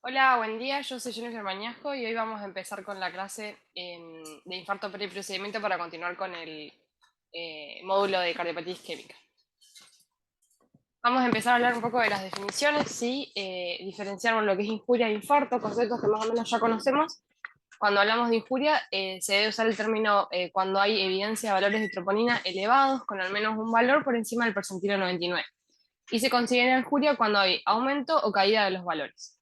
Hola, buen día. Yo soy Jennifer Mañasco y hoy vamos a empezar con la clase de infarto preprocedimiento para continuar con el módulo de cardiopatía isquémica. Vamos a empezar a hablar un poco de las definiciones, ¿sí? Diferenciamos lo que es injuria e infarto, conceptos que más o menos ya conocemos. Cuando hablamos de injuria, se debe usar el término cuando hay evidencia de valores de troponina elevados, con al menos un valor por encima del percentilo 99. Y se considera injuria cuando hay aumento o caída de los valores.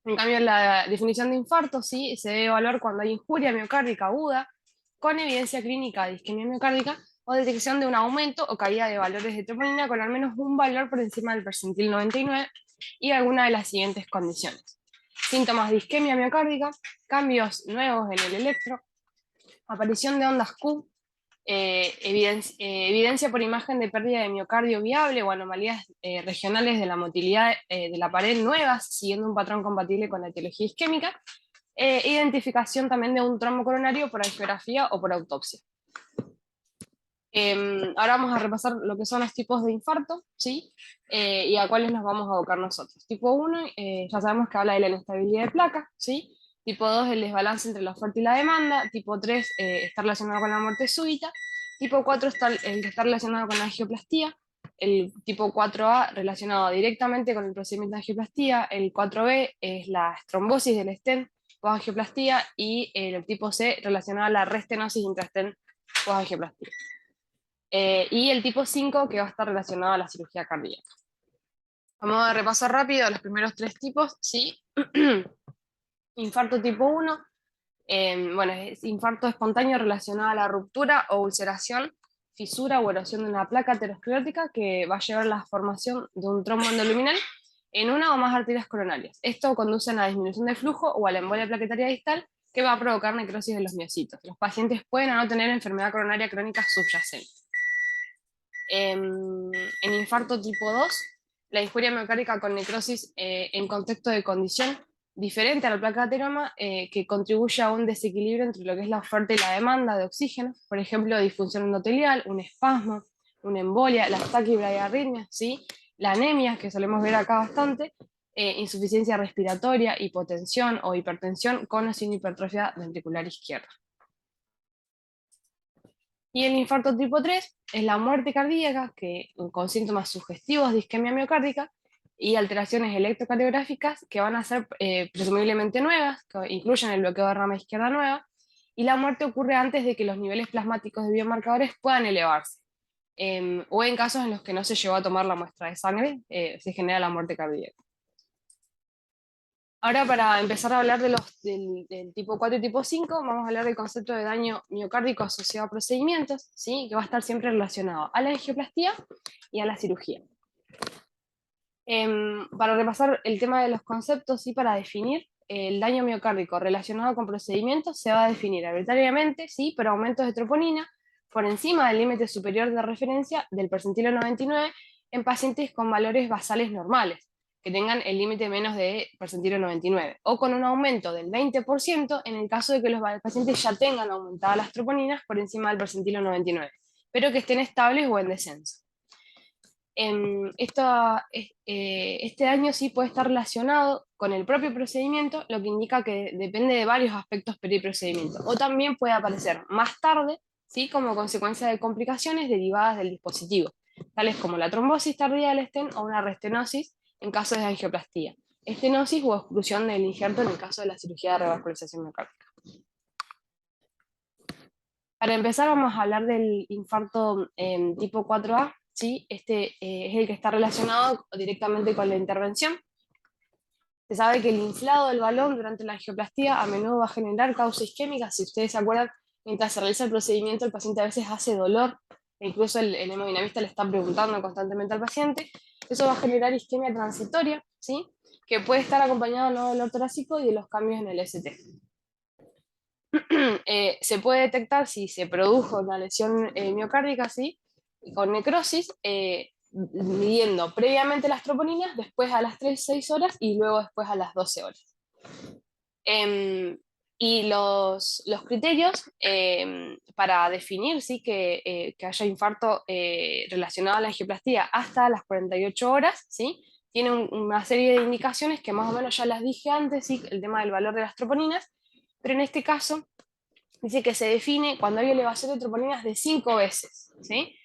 En cambio, la definición de infarto sí se debe evaluar cuando hay injuria miocárdica aguda con evidencia clínica de isquemia miocárdica o detección de un aumento o caída de valores de troponina con al menos un valor por encima del percentil 99 y alguna de las siguientes condiciones. Síntomas de isquemia miocárdica, cambios nuevos en el electro, aparición de ondas Q, evidencia por imagen de pérdida de miocardio viable o anomalías regionales de la motilidad de la pared nuevas, siguiendo un patrón compatible con la etiología isquémica, identificación también de un trombo coronario por angiografía o por autopsia. Ahora vamos a repasar lo que son los tipos de infarto, ¿sí? Y a cuáles nos vamos a abocar nosotros. Tipo 1, ya sabemos que habla de la inestabilidad de placa, ¿sí? Tipo 2, el desbalance entre la oferta y la demanda. Tipo 3, está relacionado con la muerte súbita. Tipo 4, el que está relacionado con la angioplastía. El tipo 4A relacionado directamente con el procedimiento de angioplastía. El 4B es la trombosis del stent post-angioplastía. Y el tipo C relacionado a la restenosis intrastent post-angioplastía. Y el tipo 5 que va a estar relacionado a la cirugía cardíaca. Vamos a repasar rápido los primeros tres tipos, ¿sí? Infarto tipo 1, bueno, es infarto espontáneo relacionado a la ruptura o ulceración, fisura o erosión de una placa aterosclerótica que va a llevar a la formación de un trombo endoluminal en una o más arterias coronarias. Esto conduce a la disminución de flujo o a la embolia plaquetaria distal que va a provocar necrosis de los miocitos. Los pacientes pueden o no tener enfermedad coronaria crónica subyacente. En infarto tipo 2, la injuria miocárdica con necrosis en contexto de condición diferente a la placa de ateroma, que contribuye a un desequilibrio entre lo que es la oferta y la demanda de oxígeno, por ejemplo, disfunción endotelial, un espasmo, una embolia, la taquibradiarritmia, ¿sí? La anemia, que solemos ver acá bastante, insuficiencia respiratoria, hipotensión o hipertensión con o sin hipertrofia ventricular izquierda. Y el infarto tipo 3 es la muerte cardíaca con síntomas sugestivos de isquemia miocárdica y alteraciones electrocardiográficas que van a ser presumiblemente nuevas, que incluyen el bloqueo de rama izquierda nueva, y la muerte ocurre antes de que los niveles plasmáticos de biomarcadores puedan elevarse, o en casos en los que no se llegó a tomar la muestra de sangre, se genera la muerte cardíaca. Ahora, para empezar a hablar del tipo 4 y tipo 5, vamos a hablar del concepto de daño miocárdico asociado a procedimientos, ¿sí? Que va a estar siempre relacionado a la angioplastía y a la cirugía. Para repasar el tema de los conceptos y para definir el daño miocárdico relacionado con procedimientos, se va a definir arbitrariamente, ¿sí? Por aumentos de troponina por encima del límite superior de referencia del percentilo 99 en pacientes con valores basales normales, que tengan el límite menos de percentilo 99, o con un aumento del 20% en el caso de que los pacientes ya tengan aumentadas las troponinas por encima del percentilo 99, pero que estén estables o en descenso. Este daño sí puede estar relacionado con el propio procedimiento, lo que indica que depende de varios aspectos periprocedimiento, o también puede aparecer más tarde, ¿sí? Como consecuencia de complicaciones derivadas del dispositivo, tales como la trombosis tardía del stent o una restenosis en casos de angioplastía, estenosis o exclusión del injerto en el caso de la cirugía de revascularización miocárdica. Para empezar vamos a hablar del infarto tipo 4A, ¿sí? Este es el que está relacionado directamente con la intervención. Se sabe que el inflado del balón durante la angioplastía a menudo va a generar causa isquémica. Si ustedes se acuerdan, mientras se realiza el procedimiento, el paciente a veces hace dolor, e incluso el hemodinamista le está preguntando constantemente al paciente. Eso va a generar isquemia transitoria, ¿sí? Que puede estar acompañado de no dolor torácico y de los cambios en el ST. Se puede detectar si se produjo una lesión miocárdica, ¿sí? Con necrosis, midiendo previamente las troponinas, después a las 3-6 horas y luego después a las 12 horas. Y los criterios para definir, ¿sí? que haya infarto relacionado a la angioplastía hasta las 48 horas, ¿sí? tiene una serie de indicaciones que más o menos ya las dije antes, ¿sí? El tema del valor de las troponinas, pero en este caso dice que se define cuando hay elevación de troponinas de 5 veces, ¿sí?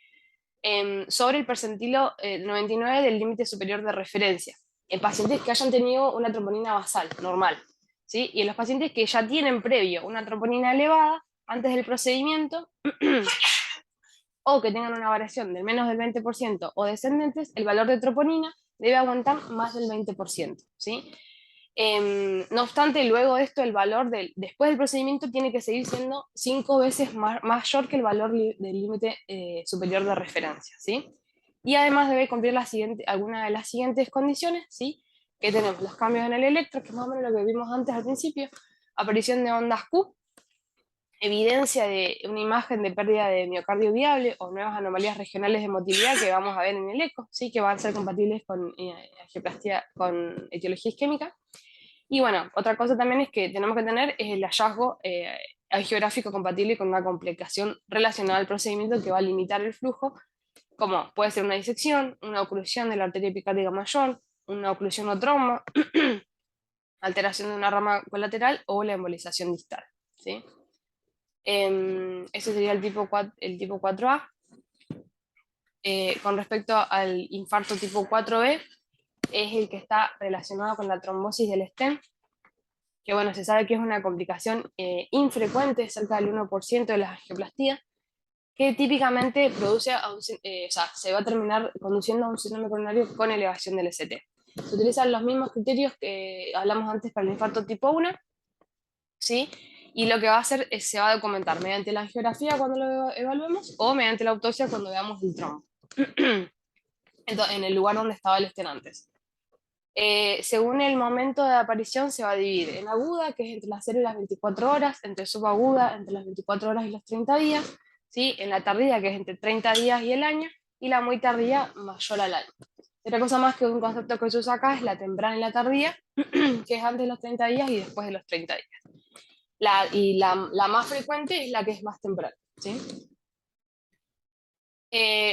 Sobre el percentilo 99 del límite superior de referencia, en pacientes que hayan tenido una troponina basal normal, ¿sí? Y en los pacientes que ya tienen previo una troponina elevada antes del procedimiento, o que tengan una variación del menos del 20% o descendentes, el valor de troponina debe aguantar más del 20%, ¿sí? No obstante, luego de esto, el valor después del procedimiento tiene que seguir siendo 5 veces mayor que el valor del límite superior de referencia, ¿sí? Y además debe cumplir alguna de las siguientes condiciones, ¿sí? Que tenemos los cambios en el electro, que es más o menos lo que vimos antes al principio, aparición de ondas Q, evidencia de una imagen de pérdida de miocardio viable o nuevas anomalías regionales de motilidad que vamos a ver en el eco, ¿sí? Que van a ser compatibles con angioplastia, con etiología isquémica. Y bueno, otra cosa también es que tenemos que tener el hallazgo angiográfico compatible con una complicación relacionada al procedimiento que va a limitar el flujo, como puede ser una disección, una oclusión de la arteria epicárdica mayor, una oclusión o trombo, alteración de una rama colateral o la embolización distal, ¿sí? Ese sería el tipo 4A. Con respecto al infarto tipo 4B, es el que está relacionado con la trombosis del stent, que bueno, se sabe que es una complicación infrecuente, cerca del 1% de las angioplastías, que típicamente o sea, se va a terminar conduciendo a un síndrome coronario con elevación del ST. Se utilizan los mismos criterios que hablamos antes para el infarto tipo 1, ¿sí? Y lo que va a hacer es, se va a documentar mediante la angiografía cuando lo evaluemos o mediante la autopsia cuando veamos el trombo, en el lugar donde estaba el stent antes. Según el momento de aparición se va a dividir en aguda, que es entre las 0 y las 24 horas, entre subaguda, entre las 24 horas y los 30 días, ¿sí? En la tardía, que es entre 30 días y el año, y la muy tardía, mayor al año. Otra cosa más que un concepto que se usa acá es la temprana y la tardía, que es antes de los 30 días y después de los 30 días. La más frecuente es la que es más temprana, ¿sí?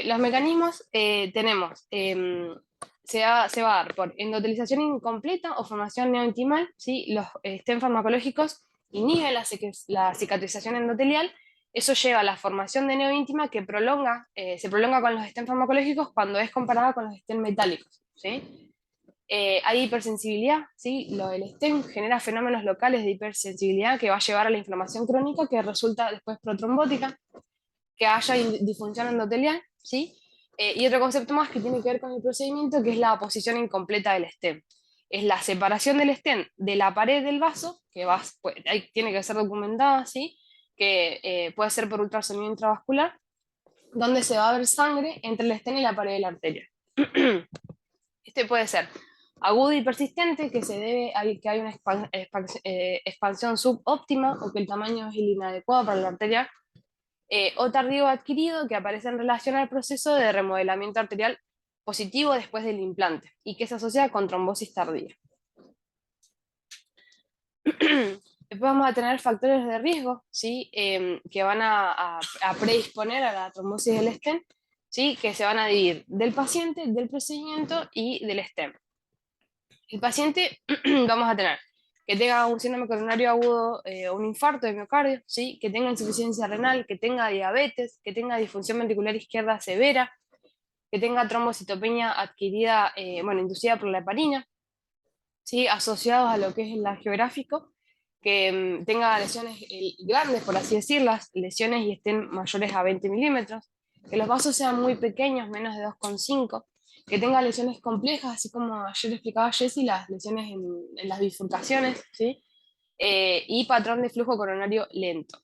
Los mecanismos tenemos, se va a dar por endotelización incompleta o formación neointimal, ¿sí? Los stent farmacológicos inhiben la cicatrización endotelial, eso lleva a la formación de neoíntima que se prolonga con los stent farmacológicos cuando es comparada con los stent metálicos, ¿sí? Hay hipersensibilidad, ¿sí? El stent genera fenómenos locales de hipersensibilidad que va a llevar a la inflamación crónica que resulta después protrombótica, que haya disfunción endotelial, ¿sí? Y otro concepto más que tiene que ver con el procedimiento, que es la posición incompleta del stent. Es la separación del stent de la pared del vaso, que tiene que ser documentada, ¿sí? Que puede ser por ultrasonido intravascular, donde se va a ver sangre entre el stent y la pared de la arteria. Este puede ser agudo y persistente, que se debe a que hay una expansión subóptima o que el tamaño es el inadecuado para la arteria, o tardío adquirido, que aparece en relación al proceso de remodelamiento arterial positivo después del implante y que se asocia con trombosis tardía. Después vamos a tener factores de riesgo, ¿sí? Que van a predisponer a la trombosis del stent, ¿sí? Que se van a dividir del paciente, del procedimiento y del stent. El paciente vamos a tener que tenga un síndrome coronario agudo o un infarto de miocardio, ¿sí? Que tenga insuficiencia renal, que tenga diabetes, que tenga disfunción ventricular izquierda severa, que tenga trombocitopenia adquirida, inducida por la heparina, ¿sí? Asociados a lo que es el angiográfico, que tenga lesiones grandes, por así decirlas, lesiones y estén mayores a 20 milímetros, que los vasos sean muy pequeños, menos de 2,5, que tenga lesiones complejas, así como ayer explicaba Jessy, las lesiones en las bifurcaciones, ¿sí? Y patrón de flujo coronario lento.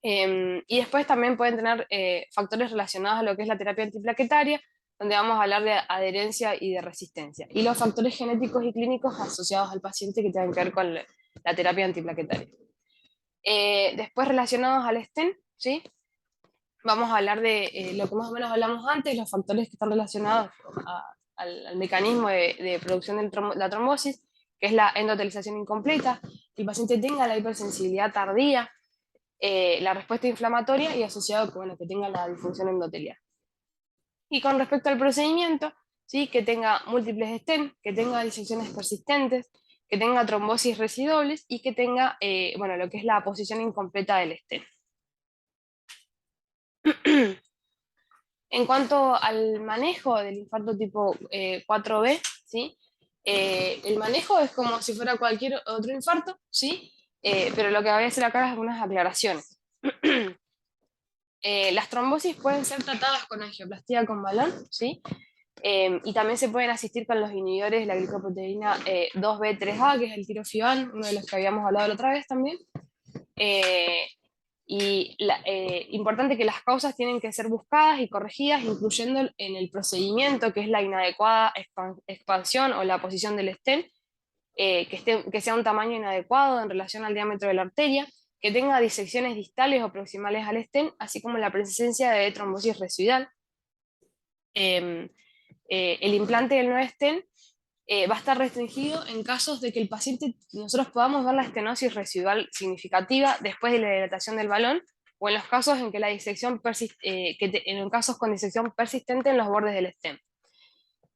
Y después también pueden tener factores relacionados a lo que es la terapia antiplaquetaria, donde vamos a hablar de adherencia y de resistencia. Y los factores genéticos y clínicos asociados al paciente que tengan que ver con la terapia antiplaquetaria. Después relacionados al stent, ¿sí? Vamos a hablar de lo que más o menos hablamos antes, los factores que están relacionados al mecanismo de producción de la trombosis, que es la endotelización incompleta, que el paciente tenga la hipersensibilidad tardía, la respuesta inflamatoria y asociado que tenga la disfunción endotelial. Y con respecto al procedimiento, ¿sí? Que tenga múltiples stent, que tenga disecciones persistentes, que tenga trombosis residuables y que tenga, bueno, lo que es la posición incompleta del stent. En cuanto al manejo del infarto tipo 4B, ¿sí? El manejo es como si fuera cualquier otro infarto, ¿sí? Pero lo que voy a hacer acá es algunas aclaraciones. Las trombosis pueden ser tratadas con angioplastía con balón, ¿sí? Y también se pueden asistir con los inhibidores de la glicoproteína 2B3A, que es el tirofiban, uno de los que habíamos hablado la otra vez también. Eh, Importante que las causas tienen que ser buscadas y corregidas, incluyendo en el procedimiento, que es la inadecuada expansión o la posición del stent, que sea un tamaño inadecuado en relación al diámetro de la arteria, que tenga disecciones distales o proximales al stent, así como la presencia de trombosis residual. El implante del nuevo stent va a estar restringido en casos de que el paciente, nosotros podamos ver la estenosis residual significativa después de la dilatación del balón, o en los casos en que la disección en casos con disección persistente en los bordes del stent.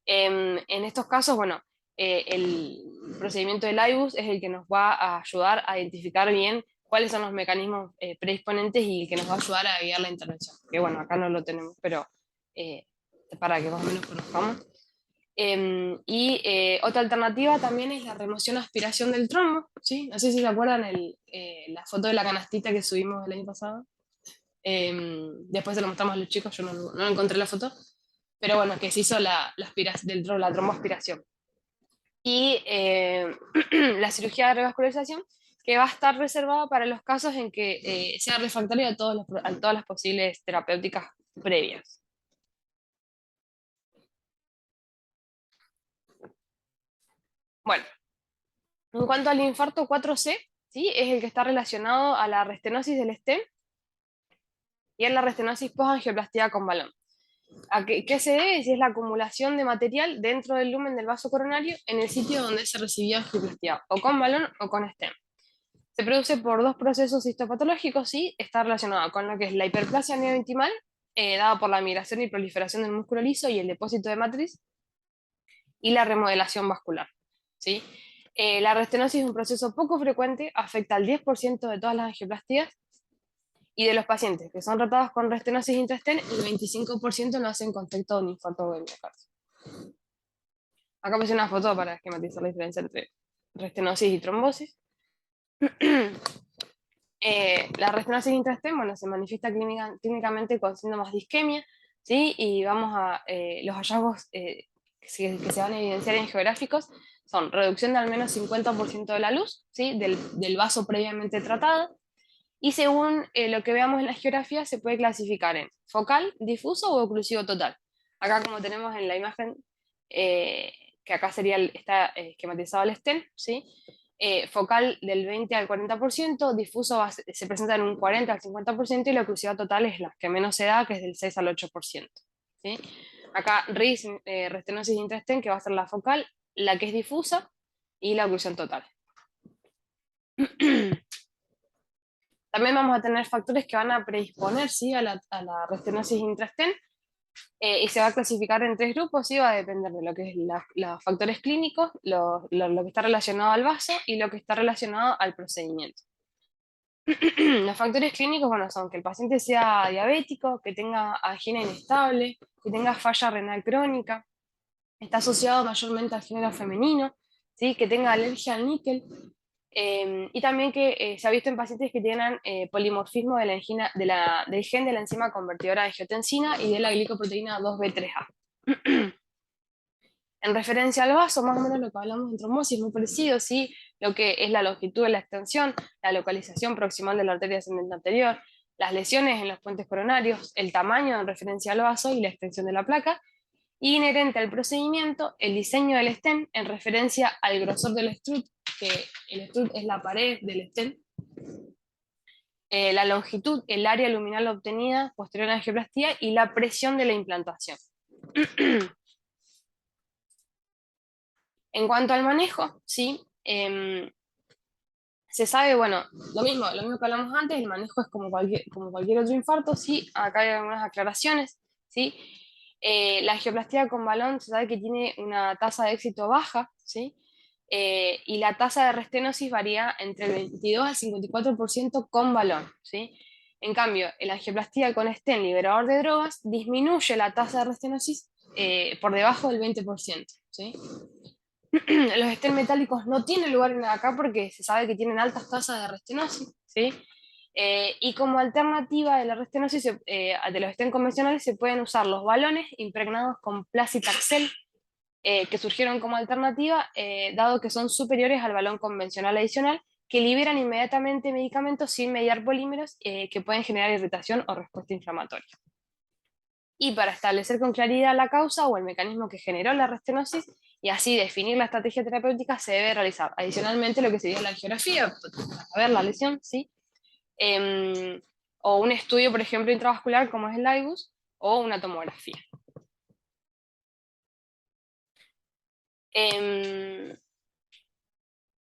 En estos casos, bueno, el procedimiento del IBUS es el que nos va a ayudar a identificar bien cuáles son los mecanismos predisponentes y el que nos va a ayudar a guiar la intervención. Que bueno, acá no lo tenemos, pero eh, para que más o menos conozcamos. Otra alternativa también es la remoción o aspiración del trombo, ¿sí? No sé si se acuerdan la foto de la canastita que subimos el año pasado. Después se lo mostramos a los chicos, yo no encontré la foto, pero bueno, que se hizo la tromboaspiración. Y la cirugía de revascularización, que va a estar reservada para los casos en que sea refractario a todas las posibles terapéuticas previas. Bueno, en cuanto al infarto 4C, ¿sí? Es el que está relacionado a la restenosis del stent y a la restenosis post-angioplastía con balón. ¿A qué se debe? Si es la acumulación de material dentro del lumen del vaso coronario en el sitio donde se recibió angioplastía, o con balón o con stent. Se produce por dos procesos histopatológicos, ¿sí? Está relacionado con lo que es la hiperplasia neointimal, dada por la migración y proliferación del músculo liso y el depósito de matriz, y la remodelación vascular, ¿sí? La restenosis es un proceso poco frecuente, afecta al 10% de todas las angioplastías, y de los pacientes que son tratados con restenosis intrastent, el 25% no hacen contacto de un infarto de miocardio. Acá puse una foto para esquematizar la diferencia entre restenosis y trombosis. La restenosis intrastent, bueno, se manifiesta clínicamente con síntomas de isquemia, ¿sí? Y vamos a los hallazgos que se van a evidenciar en geográficos son reducción de al menos 50% de la luz, ¿sí? Del vaso previamente tratado, y según lo que veamos en la geografía se puede clasificar en focal, difuso o oclusivo total. Acá, como tenemos en la imagen, que acá está esquematizado el stent, ¿sí? Focal del 20 al 40%, difuso se presenta en un 40 al 50%, y la oclusividad total es la que menos se da, que es del 6 al 8%. ¿Sí? Acá RIS, restenosis intrastent, que va a ser la focal, la que es difusa y la oclusión total. También vamos a tener factores que van a predisponer, ¿sí? a la restenosis intrastent, y se va a clasificar en tres grupos, ¿sí? Va a depender de lo que es los factores clínicos, lo que está relacionado al vaso y lo que está relacionado al procedimiento. Los factores clínicos, bueno, son que el paciente sea diabético, que tenga angina inestable, que tenga falla renal crónica, está asociado mayormente al género femenino, ¿sí? Que tenga alergia al níquel, y también que se ha visto en pacientes que tienen polimorfismo de del gen de la enzima convertidora de angiotensina y de la glicoproteína 2B3A. En referencia al vaso, más o menos lo que hablamos en trombosis, muy parecido, ¿sí? Lo que es la longitud de la extensión, la localización proximal de la arteria ascendente anterior, las lesiones en los puentes coronarios, el tamaño en referencia al vaso y la extensión de la placa, y inherente al procedimiento, el diseño del stent en referencia al grosor del strut, que el strut es la pared del stent, la longitud, el área luminal obtenida posterior a la angioplastía y la presión de la implantación. En cuanto al manejo, ¿sí? Se sabe, bueno, lo mismo que hablamos antes, el manejo es como cualquier otro infarto, ¿sí? Acá hay algunas aclaraciones, ¿sí? La angioplastia con balón se sabe que tiene una tasa de éxito baja, ¿sí? Y la tasa de restenosis varía entre el 22 al 54% con balón, ¿sí? En cambio, la angioplastia con stent liberador de drogas disminuye la tasa de restenosis por debajo del 20%, ¿sí? Los estén metálicos no tienen lugar acá porque se sabe que tienen altas tasas de restenosis, ¿sí? Y como alternativa de la restenosis, de los estén convencionales, se pueden usar los balones impregnados con placitaxel, que surgieron como alternativa, dado que son superiores al balón convencional adicional, que liberan inmediatamente medicamentos sin mediar polímeros que pueden generar irritación o respuesta inflamatoria. Y para establecer con claridad la causa o el mecanismo que generó la restenosis y así definir la estrategia terapéutica, se debe realizar adicionalmente lo que sería la angiografía, para ver la lesión, ¿sí? O un estudio, por ejemplo, intravascular como es el IBUS, o una tomografía.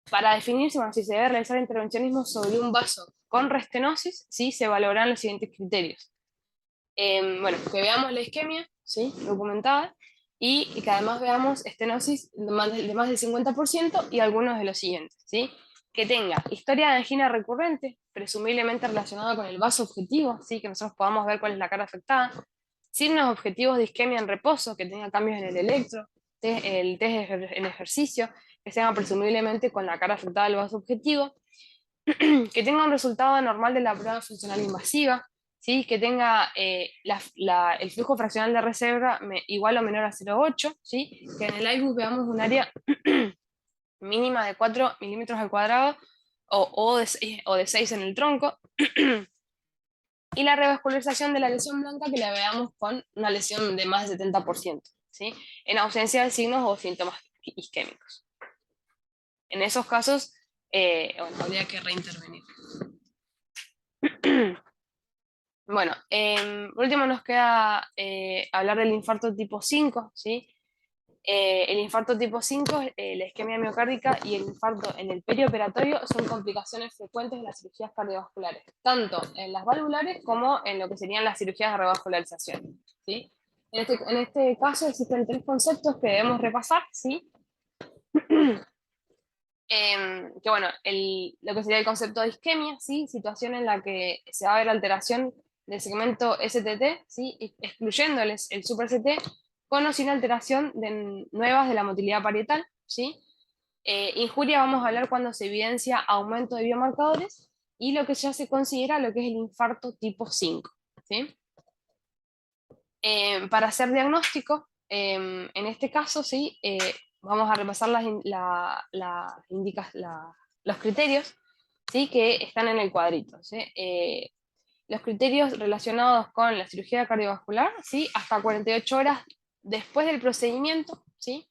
Para definir si se debe realizar intervencionismo sobre un vaso con restenosis, ¿sí? Se valorarán los siguientes criterios. Bueno, que veamos la isquemia, ¿sí? Documentada, y que además veamos estenosis de más del 50% y algunos de los siguientes, ¿sí? Que tenga historia de angina recurrente, presumiblemente relacionada con el vaso objetivo, ¿sí? Que nosotros podamos ver cuál es la cara afectada, signos objetivos de isquemia en reposo, que tenga cambios en el electro, el test en ejercicio, que sea presumiblemente con la cara afectada del vaso objetivo, que tenga un resultado anormal de la prueba funcional invasiva, ¿sí? Que tenga el flujo fraccional de reserva igual o menor a 0,8, ¿sí? Que en el IBU veamos un área mínima de 4 milímetros al cuadrado o de 6 en el tronco, y la revascularización de la lesión blanca, que la veamos con una lesión de más del 70%, ¿sí? En ausencia de signos o síntomas isquémicos. En esos casos, bueno, habría que reintervenir. Bueno, por último nos queda hablar del infarto tipo 5, ¿sí? El infarto tipo 5, la isquemia miocárdica y el infarto en el perioperatorio son complicaciones frecuentes en las cirugías cardiovasculares, tanto en las valvulares como en lo que serían las cirugías de revascularización, ¿sí? En este caso existen tres conceptos que debemos repasar, ¿sí? Que bueno, lo que sería el concepto de isquemia, ¿sí? Situación en la que se va a ver alteración del segmento STT, ¿sí? Excluyendo el super CT, con o sin alteración nuevas de la motilidad parietal, ¿sí? Injuria vamos a hablar cuando se evidencia aumento de biomarcadores, y lo que ya se considera lo que es el infarto tipo 5, ¿sí? Para hacer diagnóstico, en este caso, ¿sí? Vamos a repasar los criterios, ¿sí? Que están en el cuadrito, ¿sí? Los criterios relacionados con la cirugía cardiovascular, ¿sí? Hasta 48 horas después del procedimiento, ¿sí?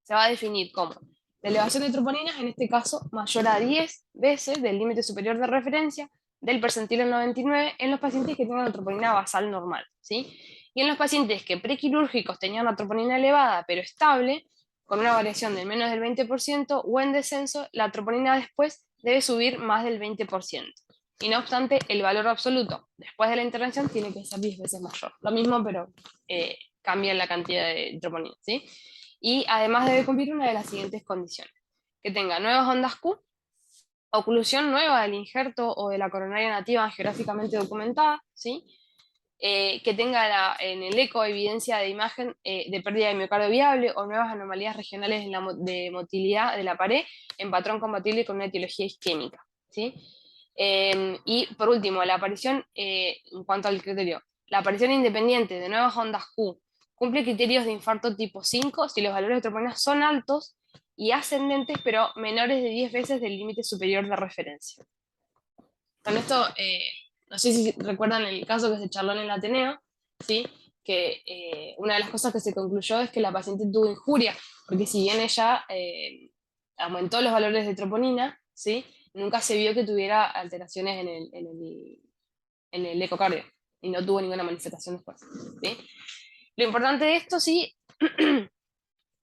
Se va a definir como la elevación de troponinas, en este caso mayor a 10 veces del límite superior de referencia del percentil en 99 en los pacientes que tengan una troponina basal normal, ¿sí? Y en los pacientes que prequirúrgicos tenían una troponina elevada pero estable, con una variación de menos del 20% o en descenso, la troponina después debe subir más del 20%. Y no obstante, el valor absoluto después de la intervención tiene que ser 10 veces mayor. Lo mismo, pero cambia la cantidad de troponina, ¿sí? Y además debe cumplir una de las siguientes condiciones: que tenga nuevas ondas Q, oclusión nueva del injerto o de la coronaria nativa geográficamente documentada, ¿sí? Que tenga en el eco evidencia de imagen de pérdida de miocardio viable o nuevas anomalías regionales de motilidad de la pared en patrón compatible con una etiología isquémica, ¿sí? Y por último, la aparición, en cuanto al criterio, la aparición independiente de nuevas ondas Q cumple criterios de infarto tipo 5 si los valores de troponina son altos y ascendentes, pero menores de 10 veces del límite superior de referencia. Con esto, no sé si recuerdan el caso que se charló en el Ateneo, ¿sí? Que una de las cosas que se concluyó es que la paciente tuvo injuria, porque si bien ella aumentó los valores de troponina, ¿sí? Nunca se vio que tuviera alteraciones en el ecocardio, y no tuvo ninguna manifestación después, ¿sí? Lo importante de esto, sí,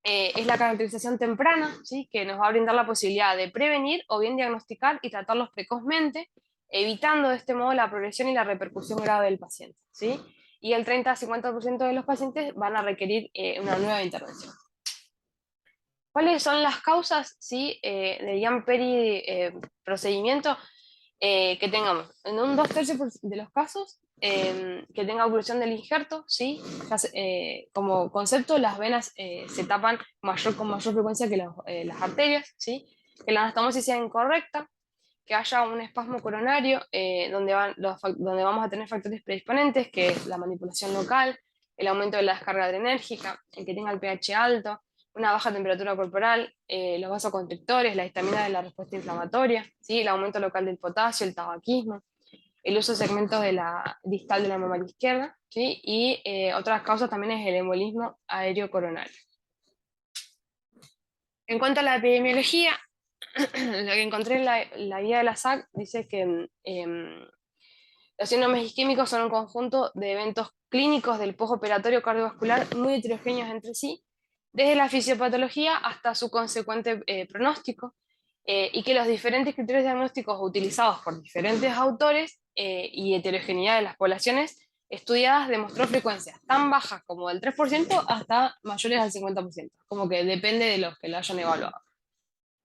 es la caracterización temprana, ¿sí? Que nos va a brindar la posibilidad de prevenir o bien diagnosticar y tratarlos precozmente, evitando de este modo la progresión y la repercusión grave del paciente, ¿sí? y el 30-50% de los pacientes van a requerir una nueva intervención. ¿Cuáles son las causas, sí, del Guillain-Barré procedimiento? Que tengamos en un 2/3 de los casos que tenga oclusión del injerto, ¿sí? Como concepto, las venas se tapan con mayor frecuencia que las arterias, ¿sí? Que la anastomosis sea incorrecta, que haya un espasmo coronario donde vamos a tener factores predisponentes, que es la manipulación local, el aumento de la descarga adrenérgica, el que tenga el pH alto, una baja temperatura corporal, los vasoconstrictores, la histamina de la respuesta inflamatoria, ¿sí? El aumento local del potasio, el tabaquismo, el uso de segmentos de la distal de la mamária izquierda, ¿sí? Y otras causas también es el embolismo aéreo coronario. En cuanto a la epidemiología, lo que encontré en la guía de la SAC dice que los síndromes isquémicos son un conjunto de eventos clínicos del postoperatorio cardiovascular muy heterogéneos entre sí, desde la fisiopatología hasta su consecuente pronóstico, y que los diferentes criterios diagnósticos utilizados por diferentes autores y heterogeneidad de las poblaciones estudiadas demostró frecuencias tan bajas como del 3% hasta mayores al 50%, como que depende de los que lo hayan evaluado.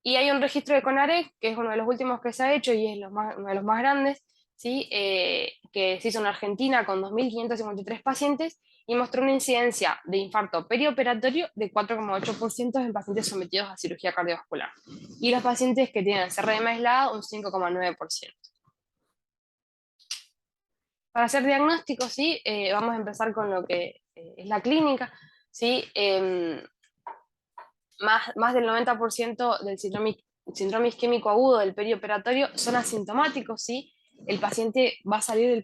Y hay un registro de CONAREC, que es uno de los últimos que se ha hecho y es uno de los más grandes, ¿sí? Que se hizo en Argentina con 2.553 pacientes y mostró una incidencia de infarto perioperatorio de 4,8% en pacientes sometidos a cirugía cardiovascular. Y los pacientes que tienen CRM aislada, un 5,9%. Para hacer diagnósticos, ¿sí? Vamos a empezar con lo que es la clínica, ¿sí? Más del 90% del síndrome isquémico agudo del perioperatorio son asintomáticos, ¿sí? El paciente va a salir del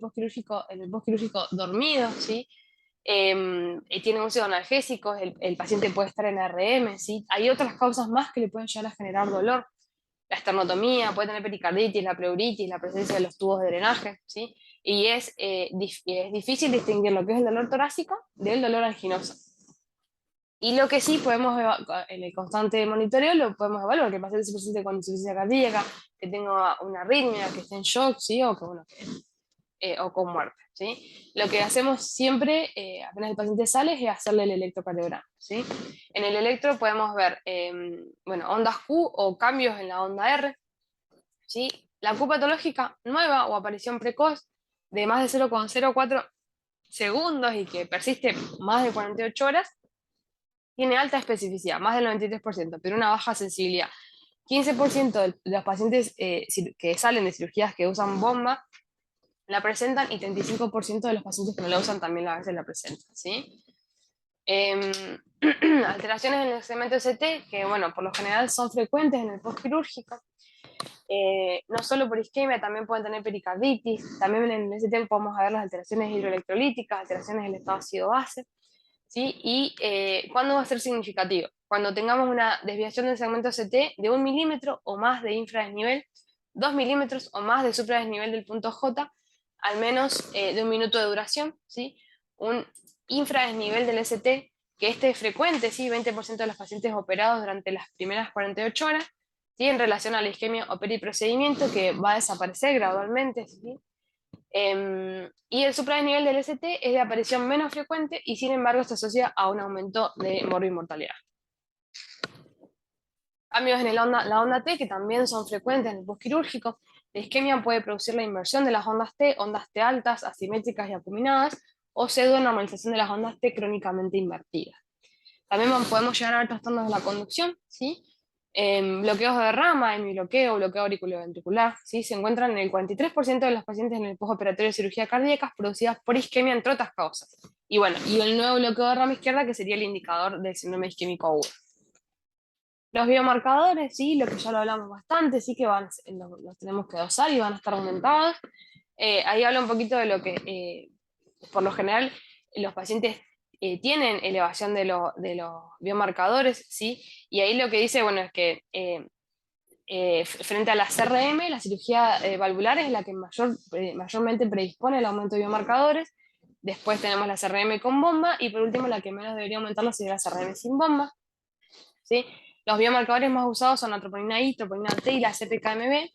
en el postquirúrgico dormido, ¿sí? Tiene uso de analgésicos, el paciente puede estar en RM, ¿sí? Hay otras causas más que le pueden llegar a generar dolor. La esternotomía, puede tener pericarditis, la pleuritis, la presencia de los tubos de drenaje, ¿sí? Y es difícil distinguir lo que es el dolor torácico del dolor anginoso. Y lo que sí podemos en el constante monitoreo lo podemos evaluar, que el paciente se presente con insuficiencia cardíaca, que tenga una arritmia, que esté en shock, ¿sí? O, que, bueno, o con muerte, ¿sí? Lo que hacemos siempre, apenas el paciente sale, es hacerle el electrocardiograma, ¿sí? En el electro podemos ver, bueno, ondas Q o cambios en la onda R, ¿sí? La Q patológica nueva o aparición precoz de más de 0,04 segundos y que persiste más de 48 horas, tiene alta especificidad, más del 93%, pero una baja sensibilidad. 15% de los pacientes que salen de cirugías que usan bomba la presentan y 35% de los pacientes que no la usan también a veces la presentan, ¿sí? Alteraciones en el segmento ST, que bueno, por lo general son frecuentes en el postquirúrgico, no solo por isquemia, también pueden tener pericarditis, también en ese tiempo podemos ver las alteraciones hidroelectrolíticas, alteraciones del estado ácido-base, ¿sí? Y ¿cuándo va a ser significativo? Cuando tengamos una desviación del segmento CT de 1 milímetro o más de infradesnivel, 2 milímetros o más de supradesnivel del punto J, al menos de 1 minuto de duración, ¿sí? Un infradesnivel del ST, que este es frecuente, ¿sí? 20% de los pacientes operados durante las primeras 48 horas, ¿sí? En relación a la isquemia o periprocedimiento, que va a desaparecer gradualmente, ¿sí? Y el supradesnivel del ST es de aparición menos frecuente y sin embargo se asocia a un aumento de morbimortalidad. Cambios en la onda T, que también son frecuentes en el postquirúrgico. La isquemia puede producir la inversión de las ondas T altas, asimétricas y acuminadas, o pseudonormalización de las ondas T crónicamente invertidas. También podemos llegar a ver trastornos de la conducción, ¿sí? Bloqueos de rama, hemibloqueo, bloqueo auriculoventricular, ¿sí? Se encuentran en el 43% de los pacientes en el postoperatorio de cirugía cardíaca producidas por isquemia, entre otras causas. Y bueno, y el nuevo bloqueo de rama izquierda, que sería el indicador del síndrome isquémico agudo. Los biomarcadores, sí, lo que ya lo hablamos bastante, sí que los tenemos que dosar y van a estar aumentados. Ahí habla un poquito de lo que, por lo general, los pacientes tienen elevación de los biomarcadores, ¿sí? Y ahí lo que dice, bueno, es que frente a la CRM, la cirugía valvular es la que mayormente predispone al aumento de biomarcadores. Después tenemos la CRM con bomba y por último la que menos debería aumentarlo sería la CRM sin bomba, ¿sí? Los biomarcadores más usados son la troponina I, troponina T y la CPKMB.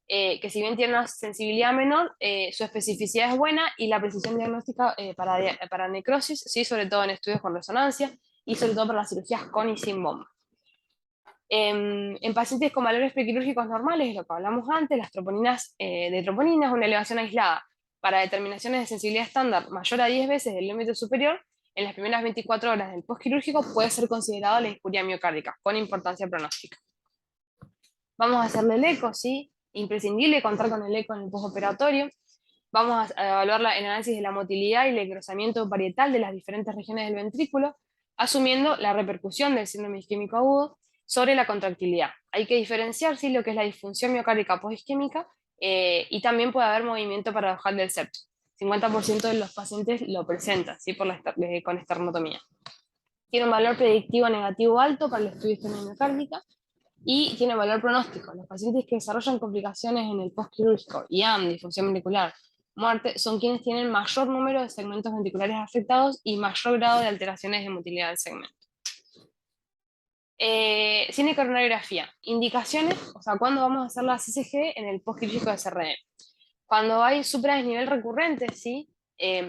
que si bien tiene una sensibilidad menor, su especificidad es buena y la precisión diagnóstica para necrosis, ¿sí? Sobre todo en estudios con resonancia y sobre todo para las cirugías con y sin bomba. En pacientes con valores prequirúrgicos normales, lo que hablamos antes, las troponinas de troponinas, una elevación aislada para determinaciones de sensibilidad estándar mayor a 10 veces del límite superior, en las primeras 24 horas del postquirúrgico puede ser considerado la discuria miocárdica, con importancia pronóstica. Vamos a hacerle el eco, ¿sí? Imprescindible contar con el eco en el postoperatorio. Vamos a evaluar el análisis de la motilidad y el engrosamiento parietal de las diferentes regiones del ventrículo, asumiendo la repercusión del síndrome isquémico agudo sobre la contractilidad. Hay que diferenciar ¿sí? Lo que es la disfunción miocárdica posisquémica y también puede haber movimiento paradojal del septo. 50% de los pacientes lo presentan ¿sí? Con esternotomía. Tiene un valor predictivo negativo alto para el estudio de isquemia miocárdica y tiene valor pronóstico. Los pacientes que desarrollan complicaciones en el postquirúrgico, IAM, disfunción ventricular, muerte, son quienes tienen mayor número de segmentos ventriculares afectados y mayor grado de alteraciones de motilidad del segmento. Cinecoronariografía. Indicaciones, o sea, ¿cuándo vamos a hacer la CCG en el postquirúrgico de CRM? Cuando hay supradesnivel recurrente, ¿sí?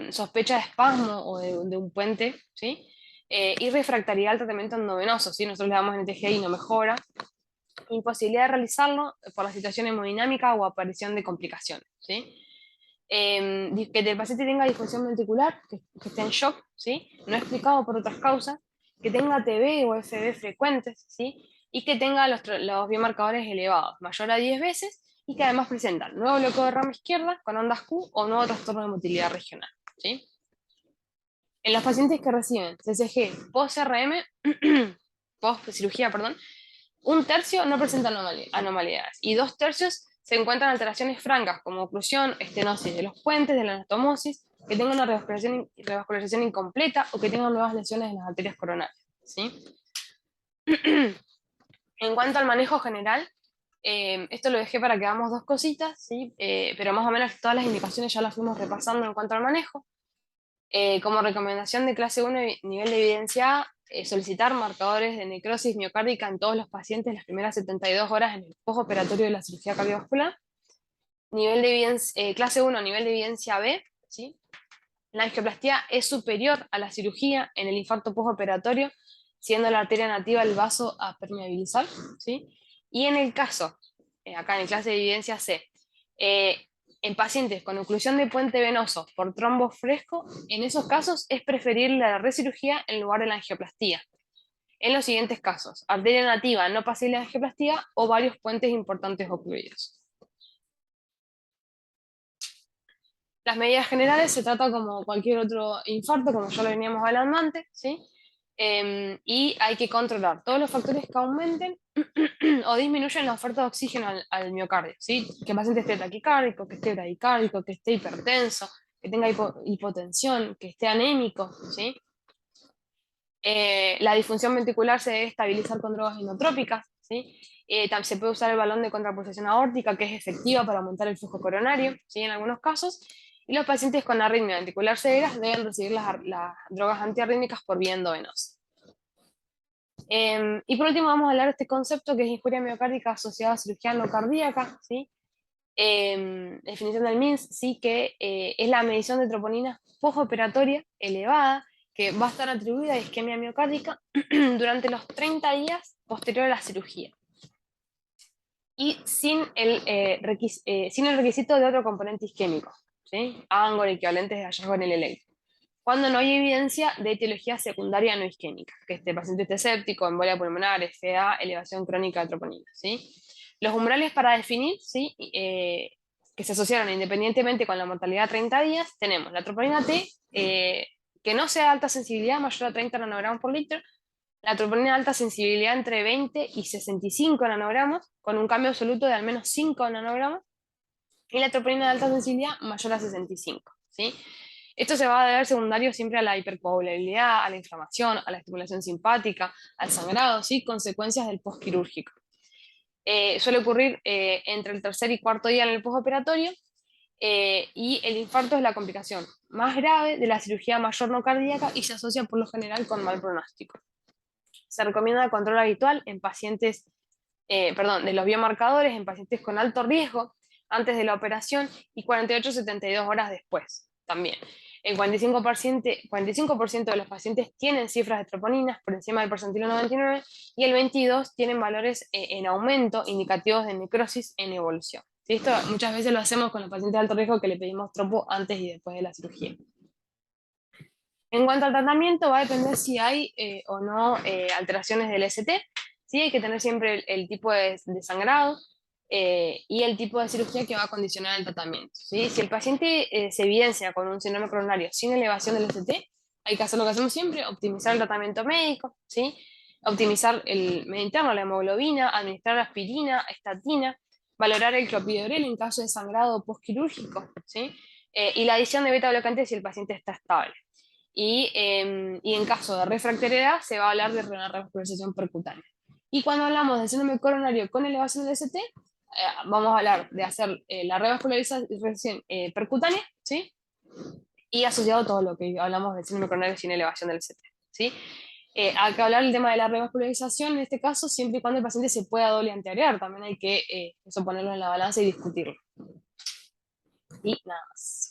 Sospecha de espasmo o de un puente, ¿sí? Y refractaridad al tratamiento endovenoso, ¿sí? Nosotros le damos NTG y no mejora. Imposibilidad de realizarlo por la situación hemodinámica o aparición de complicaciones, ¿sí? Que el paciente tenga disfunción ventricular, que esté en shock, ¿sí? No explicado por otras causas, que tenga TB o FB frecuentes, ¿sí? Y que tenga los biomarcadores elevados, mayor a 10 veces, y que además presentan nuevo bloqueo de rama izquierda con ondas Q o nuevo trastorno de motilidad regional, ¿sí? En los pacientes que reciben CCG post-CRM, post-cirugía, perdón, un tercio no presenta anomalías y 2/3 se encuentran alteraciones francas como oclusión, estenosis de los puentes, de la anastomosis, que tengan una revascularización incompleta o que tengan nuevas lesiones en las arterias coronarias, ¿sí? En cuanto al manejo general, esto lo dejé para que hagamos dos cositas, ¿sí? Pero más o menos todas las indicaciones ya las fuimos repasando en cuanto al manejo. Como recomendación de clase 1, nivel de evidencia A, solicitar marcadores de necrosis miocárdica en todos los pacientes las primeras 72 horas en el postoperatorio de la cirugía cardiovascular. Nivel de evidencia, clase 1, nivel de evidencia B, ¿sí? La angioplastía es superior a la cirugía en el infarto postoperatorio, siendo la arteria nativa el vaso a permeabilizar, ¿sí? Y en el caso, acá en el clase de evidencia C, eh, en pacientes con oclusión de puente venoso por trombo fresco, en esos casos es preferible la recirugía en lugar de la angioplastía. En los siguientes casos, arteria nativa no pasible de angioplastía o varios puentes importantes ocluidos. Las medidas generales se trata como cualquier otro infarto, como ya lo veníamos hablando antes, ¿sí? Y hay que controlar todos los factores que aumenten o disminuyen la oferta de oxígeno al miocardio, ¿sí? Que el paciente esté taquicárdico, que esté bradicárdico, que esté hipertenso, que tenga hipotensión, que esté anémico, ¿sí? La disfunción ventricular se debe estabilizar con drogas inotrópicas, ¿sí? Se puede usar el balón de contrapulsación aórtica, que es efectiva para aumentar el flujo coronario, ¿sí? En algunos casos. Y los pacientes con arritmia ventricular severas deben recibir las drogas antiarrítmicas por vía endovenosa. Y por último vamos a hablar de este concepto que es injuria miocárdica asociada a cirugía no cardíaca, ¿sí? Definición del MINS, ¿sí? Que es la medición de troponina postoperatoria elevada que va a estar atribuida a isquemia miocárdica durante los 30 días posterior a la cirugía y sin el requisito de otro componente isquémico, ¿sí? ANGOR equivalentes de hallazgo en el electro, cuando no hay evidencia de etiología secundaria no isquémica, que este paciente esté séptico, embolia pulmonar, FA, elevación crónica de troponina, ¿sí? Los umbrales para definir, ¿sí? Que se asociaron independientemente con la mortalidad a 30 días, tenemos la troponina T, que no sea de alta sensibilidad, mayor a 30 nanogramos por litro, la troponina de alta sensibilidad entre 20 y 65 nanogramos, con un cambio absoluto de al menos 5 nanogramos, y la troponina de alta sensibilidad mayor a 65, ¿sí? Esto se va a deber secundario siempre a la hipercoagulabilidad, a la inflamación, a la estimulación simpática, al sangrado, ¿sí? Consecuencias del postquirúrgico. Suele ocurrir entre el tercer y cuarto día en el postoperatorio, y el infarto es la complicación más grave de la cirugía mayor no cardíaca y se asocia por lo general con mal pronóstico. Se recomienda control habitual en pacientes, de los biomarcadores en pacientes con alto riesgo, antes de la operación y 48 a 72 horas después también. El 45% de los pacientes tienen cifras de troponinas por encima del percentilo 99 y el 22% tienen valores en aumento indicativos de necrosis en evolución. ¿Sí? Esto muchas veces lo hacemos con los pacientes de alto riesgo que le pedimos tropo antes y después de la cirugía. En cuanto al tratamiento, va a depender si hay o no alteraciones del ST. Sí, hay que tener siempre el tipo de sangrado y el tipo de cirugía que va a condicionar el tratamiento. ¿Sí? Si el paciente se evidencia con un síndrome coronario sin elevación del ST, hay que hacer lo que hacemos siempre, optimizar el tratamiento médico, ¿sí? Optimizar el medio interno, la hemoglobina, administrar aspirina, estatina, valorar el clopidogrel en caso de sangrado postquirúrgico, ¿sí? Y la adición de beta bloqueantes si el paciente está estable. Y en caso de refractariedad se va a hablar de una revascularización percutánea. Y cuando hablamos de síndrome coronario con elevación del ST, vamos a hablar de hacer la revascularización percutánea, ¿sí? Y asociado a todo lo que hablamos del síndrome coronario sin elevación del ST, ¿sí? Hay que hablar del tema de la revascularización en este caso, siempre y cuando el paciente se pueda doble antiagregar, también hay que eso ponerlo en la balanza y discutirlo. Y nada más.